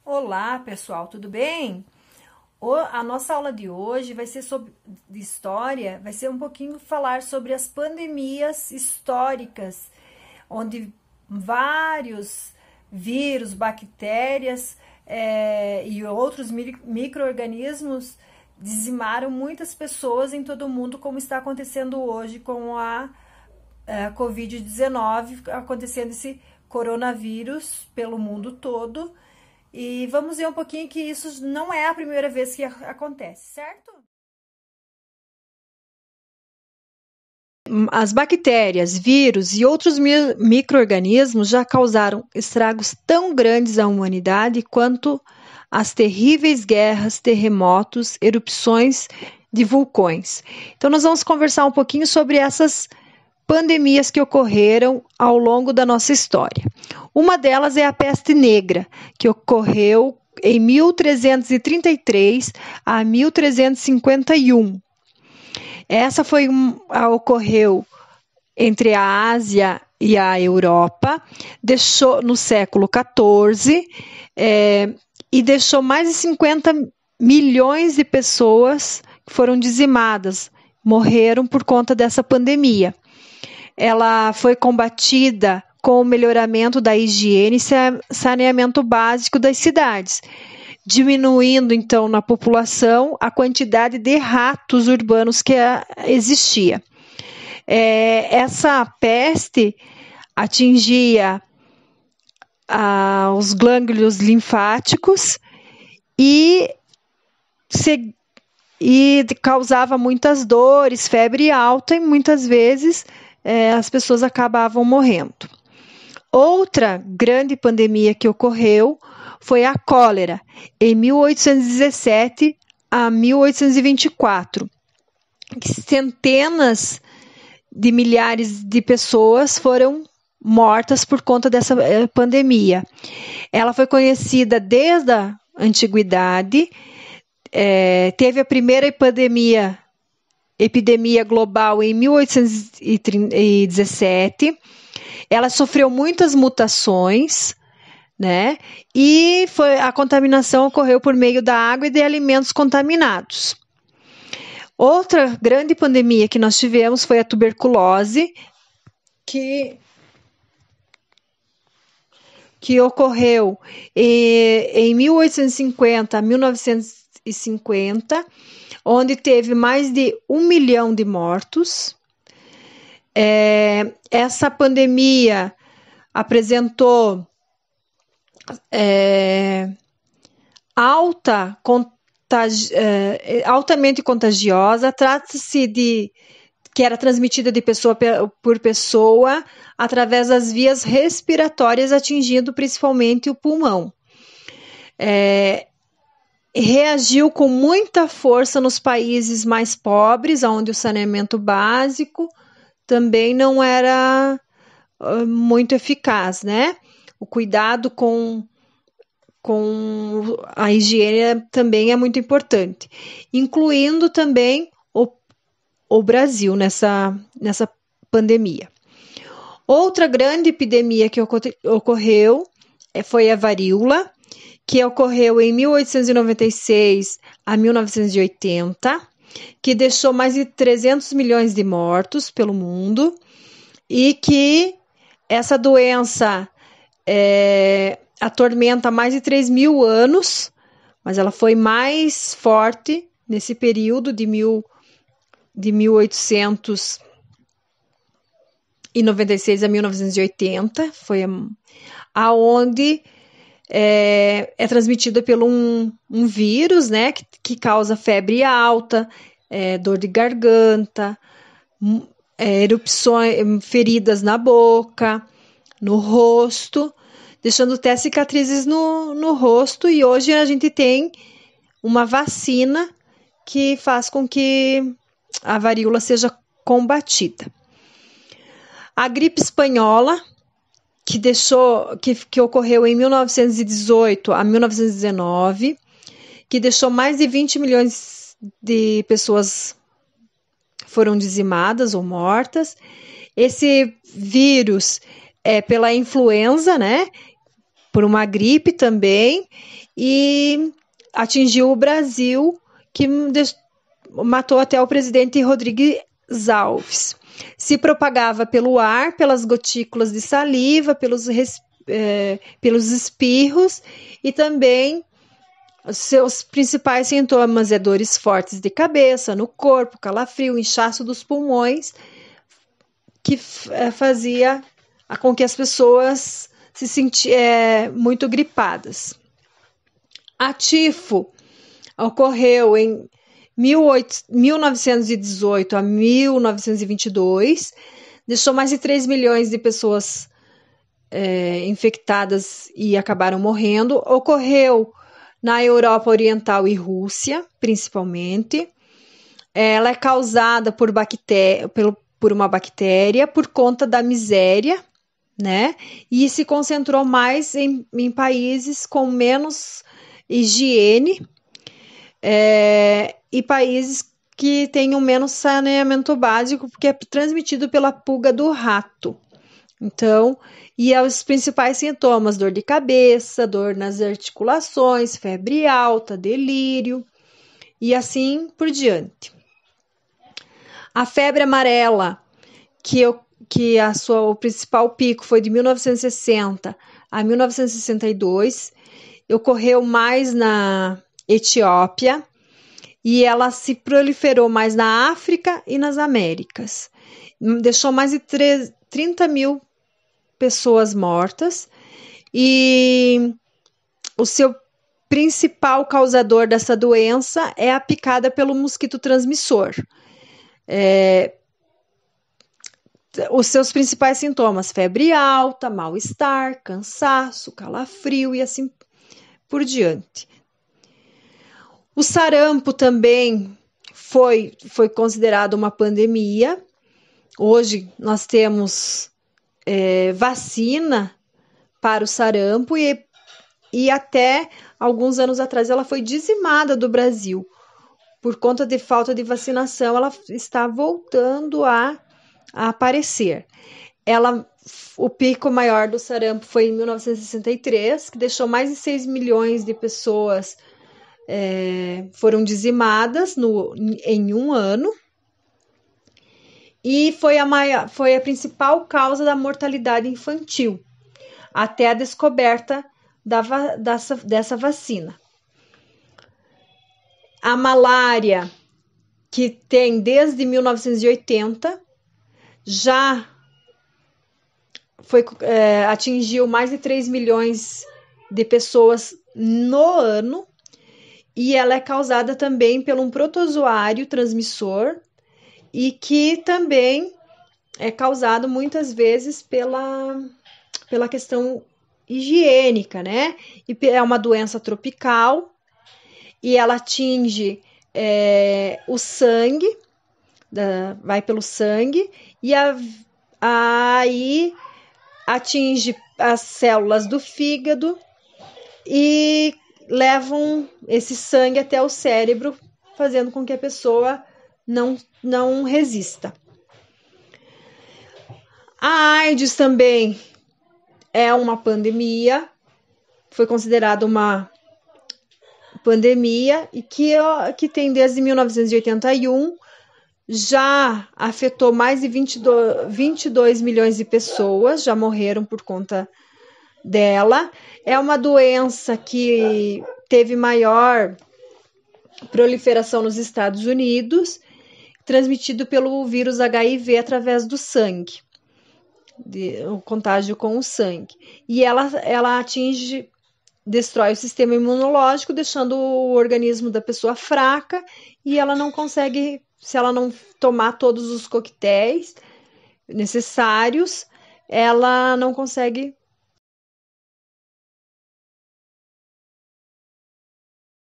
Olá, pessoal, tudo bem? A nossa aula de hoje vai ser de história, vai ser um pouquinho falar sobre as pandemias históricas, onde vários vírus, bactérias e outros micro-organismos dizimaram muitas pessoas em todo o mundo, como está acontecendo hoje com a Covid-19, acontecendo esse coronavírus pelo mundo todo. E vamos ver um pouquinho que isso não é a primeira vez que acontece, certo? As bactérias, vírus e outros micro-organismos já causaram estragos tão grandes à humanidade quanto as terríveis guerras, terremotos, erupções de vulcões. Então, nós vamos conversar um pouquinho sobre essas pandemias que ocorreram ao longo da nossa história. Uma delas é a peste negra, que ocorreu em 1333 a 1351. Essa ocorreu entre a Ásia e a Europa, deixou no século XIV e deixou mais de 50 milhões de pessoas que foram dizimadas, morreram por conta dessa pandemia. Ela foi combatida com o melhoramento da higiene e saneamento básico das cidades, diminuindo então na população a quantidade de ratos urbanos que existia. Essa peste atingia os gânglios linfáticos e causava muitas dores, febre alta e muitas vezes as pessoas acabavam morrendo. Outra grande pandemia que ocorreu foi a cólera, em 1817 a 1824. Centenas de milhares de pessoas foram mortas por conta dessa pandemia. Ela foi conhecida desde a antiguidade, teve a primeira epidemia global em 1817. Ela sofreu muitas mutações, né? E a contaminação ocorreu por meio da água e de alimentos contaminados. Outra grande pandemia que nós tivemos foi a tuberculose, que ocorreu em 1850 a 1950, onde teve mais de 1 milhão de mortos. Essa pandemia apresentou altamente contagiosa. Trata-se que era transmitida de pessoa por pessoa através das vias respiratórias, atingindo principalmente o pulmão. Reagiu com muita força nos países mais pobres, onde o saneamento básico também não era muito eficaz, né? O cuidado com a higiene também é muito importante, incluindo também o Brasil nessa pandemia. Outra grande epidemia que ocorreu foi a varíola, que ocorreu em 1896 a 1980, que deixou mais de 300 milhões de mortos pelo mundo, e que essa doença atormenta mais de 3.000 anos, mas ela foi mais forte nesse período de 1896 a 1980, foi aonde é transmitida pelo um vírus, né, que causa febre alta, dor de garganta, erupções, feridas na boca, no rosto, deixando até cicatrizes no rosto. E hoje a gente tem uma vacina que faz com que a varíola seja combatida. A gripe espanhola, que ocorreu em 1918 a 1919, que deixou mais de 20 milhões de pessoas foram dizimadas ou mortas. Esse vírus pela influenza, né? Por uma gripe também, e atingiu o Brasil, que matou até o presidente Rodrigues Alves. Se propagava pelo ar, pelas gotículas de saliva, pelos espirros, e também os seus principais sintomas dores fortes de cabeça, no corpo, calafrio, inchaço dos pulmões, que fazia com que as pessoas se sentissem muito gripadas. A tifo ocorreu em 1918 a 1922, deixou mais de 3 milhões de pessoas infectadas e acabaram morrendo. Ocorreu na Europa Oriental e Rússia, principalmente. Ela é causada por uma bactéria por conta da miséria, né? E se concentrou mais em países com menos higiene, e países que tenham menos saneamento básico, porque é transmitido pela pulga do rato. Então, e os principais sintomas: dor de cabeça, dor nas articulações, febre alta, delírio e assim por diante. A febre amarela, o principal pico foi de 1960 a 1962, ocorreu mais na Etiópia, e ela se proliferou mais na África e nas Américas. Deixou mais de 30 mil pessoas mortas, e o seu principal causador dessa doença é a picada pelo mosquito transmissor. Os seus principais sintomas: febre alta, mal-estar, cansaço, calafrio e assim por diante. O sarampo também foi considerado uma pandemia. Hoje nós temos vacina para o sarampo, e até alguns anos atrás ela foi dizimada do Brasil. Por conta de falta de vacinação, ela está voltando a aparecer. O pico maior do sarampo foi em 1963, que deixou mais de 6 milhões de pessoas foram dizimadas em um ano, e foi a principal causa da mortalidade infantil, até a descoberta dessa vacina. A malária, que tem desde 1980, já atingiu mais de 3 milhões de pessoas no ano, e ela é causada também por um protozoário transmissor, e que também é causado muitas vezes pela questão higiênica, né? E é uma doença tropical, e ela atinge o sangue, vai pelo sangue, e aí atinge as células do fígado e levam esse sangue até o cérebro, fazendo com que a pessoa não resista. A AIDS também é uma pandemia, foi considerada uma pandemia, e que tem desde 1981, já afetou mais de 22 milhões de pessoas, já morreram por conta dela. É uma doença que teve maior proliferação nos Estados Unidos, transmitido pelo vírus HIV através do sangue, o contágio com o sangue. E ela destrói o sistema imunológico, deixando o organismo da pessoa fraca, e ela não consegue, se ela não tomar todos os coquetéis necessários, ela não consegue